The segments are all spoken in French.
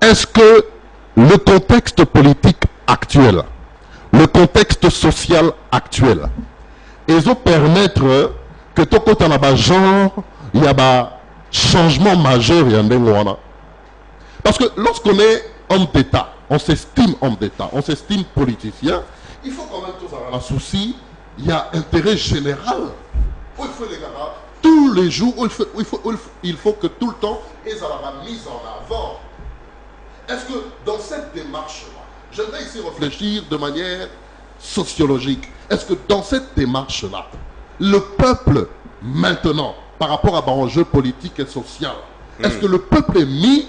est-ce que le contexte politique actuel, le contexte social actuel, ils ont permettre que tout côté en genre, il y a un changement majeur. Parce que lorsqu'on est homme d'État, on s'estime homme d'État, on s'estime politicien, il faut quand même tous avoir un souci, il y a intérêt général. Il faut les gars, tous les jours, il faut que tout le temps, ils aient la mise en avant. Est-ce que dans cette démarche-là, j'aimerais ici réfléchir de manière sociologique, est-ce que dans cette démarche-là, le peuple, maintenant, par rapport à l'enjeu politique et social, est-ce que le peuple est mis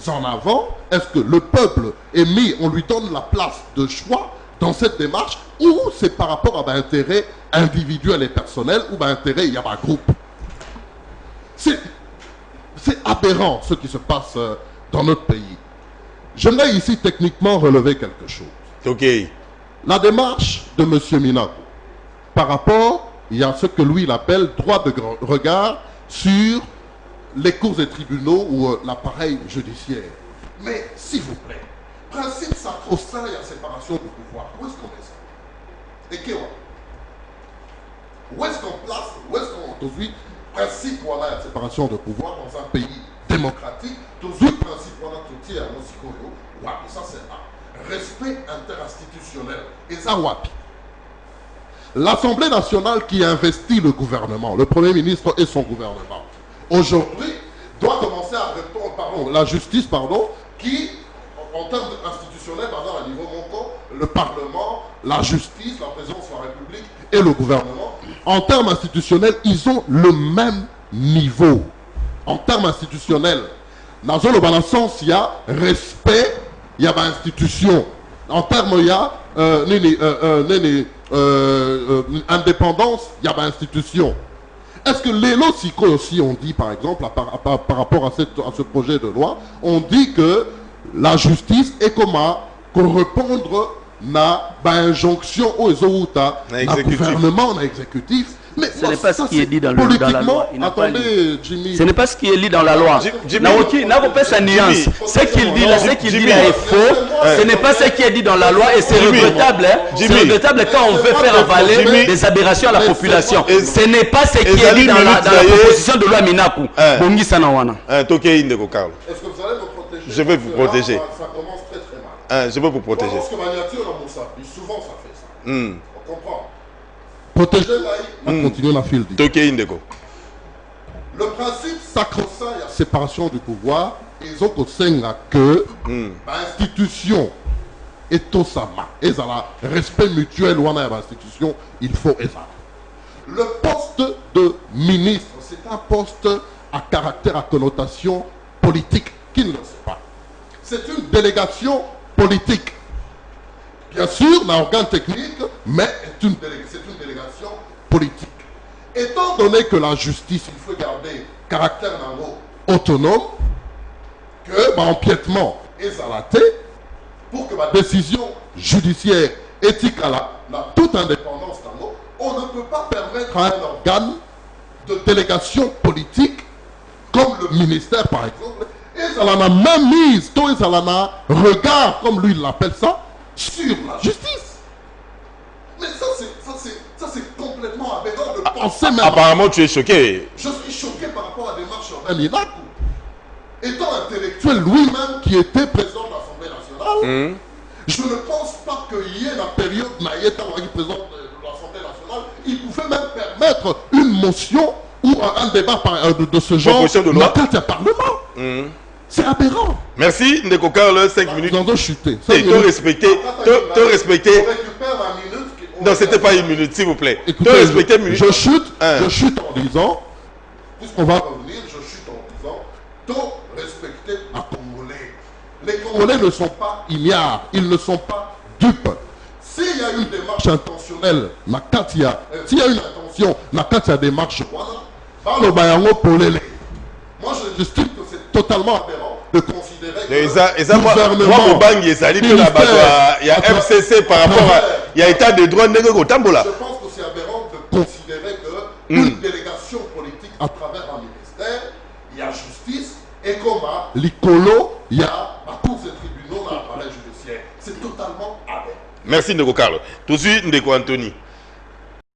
en avant? Est-ce que le peuple est mis, on lui donne la place de choix dans cette démarche, ou c'est par rapport à l'intérêt individuel et personnel, ou l'intérêt, il y a un groupe? C'est aberrant ce qui se passe dans notre pays. J'aimerais ici techniquement relever quelque chose. Ok. La démarche de M. Minaku, par rapport, il y a ce que lui il appelle droit de regard sur les cours et tribunaux ou l'appareil judiciaire. Mais s'il vous plaît, principe sacro-saint, il y a séparation du pouvoir. Où est-ce qu'on met ça? Et qu'est-ce où est-ce qu'on place, où est-ce qu'on aujourd'hui, principe voilà, il y a séparation de pouvoir dans un pays démocratique, toujours principe voilà, tout est à nos wapi, ça c'est un respect interinstitutionnel. Et ça wapi. L'Assemblée nationale qui investit le gouvernement, le Premier ministre et son gouvernement, aujourd'hui, doit commencer à répondre, pardon, la justice, pardon, qui, en termes institutionnels, par exemple, à niveau montant, le Parlement, la justice, la présidence de la République et le gouvernement, en termes institutionnels, ils ont le même niveau. En termes institutionnels, dans le sens, il y a respect, il y a institution. En termes, il y a indépendance, il y a institution. Est-ce que les lots aussi ont dit, par exemple, par rapport à ce projet de loi, on dit que la justice est comment répondre à l'injonction aux autres, au gouvernement, à l'exécutif. Mais ce n'est pas ce qui est dit dans la loi. Attendez, Jimmy. Ce n'est pas ce qui est dit dans la loi. N'a pas sa nuance. Ce qu'il dit là, est faux. Ce n'est pas ce qui est dit dans la loi et c'est regrettable. C'est regrettable quand on veut faire avaler des aberrations à la population. Ce n'est pas ce qui est dit dans la proposition de loi Minaku. Est-ce que vous allez me protéger? Je vais vous protéger. Ça commence très très mal. Je vais vous protéger. Parce que souvent ça fait ça. On comprend. Protéger là, on continue la file. Le principe sacro-saint, il y a séparation du pouvoir. Ils ont aussi que l'institution est au sama. Et ça, respect mutuel ou en institution, il faut et ça. Le poste de ministre, c'est un poste à caractère, à connotation politique, qui ne le sait pas. C'est une délégation politique. Bien sûr, un organe technique, mais c'est une délégation politique. Étant donné que la justice, il faut garder caractère autonome, que empiètement est zalaté, pour que ma décision judiciaire éthique à la toute indépendance, on ne peut pas permettre à un organe de délégation politique, comme le ministère par exemple, et ça a même mise, ça a regard, comme lui il l'appelle ça, sur la justice. Mais ça c'est complètement aberrant de penser même. Apparemment tu es choqué. Je suis choqué par rapport à la démarche de Minaku. Étant intellectuel lui-même qui était président de l'Assemblée nationale, je ne pense pas qu'il y ait la période Naïeta qui président de l'Assemblée nationale, il pouvait même permettre une motion ou un débat de ce genre dans le Parlement. C'est aberrant. Merci, Ndeko Karl, 5 minutes. Nous avons chuté. Te respecter. Non, c'était pas une minute, s'il vous plaît. Écoutez, te respecter une minute. Je chute en disant, puisqu'on va revenir, je chute en disant, te respecter les Congolais. Les Congolais ne sont pas ignares, ils ne sont pas dupes. S'il y a une démarche intentionnelle, s'il y a une intention, il y a démarche, moi j'estime que c'est totalement aberrant de considérer que le gouvernement, il y a FCC par rapport à il y a état de droit au Tambola. Je pense que c'est aberrant de considérer qu'une délégation politique à travers un ministère, il y a justice et comme à l'Icolo, il y a tous ces tribunaux dans l'appareil judiciaire. C'est totalement aberrant. Merci Ndeko Carlo. Tout de suite Ndeko Anthony.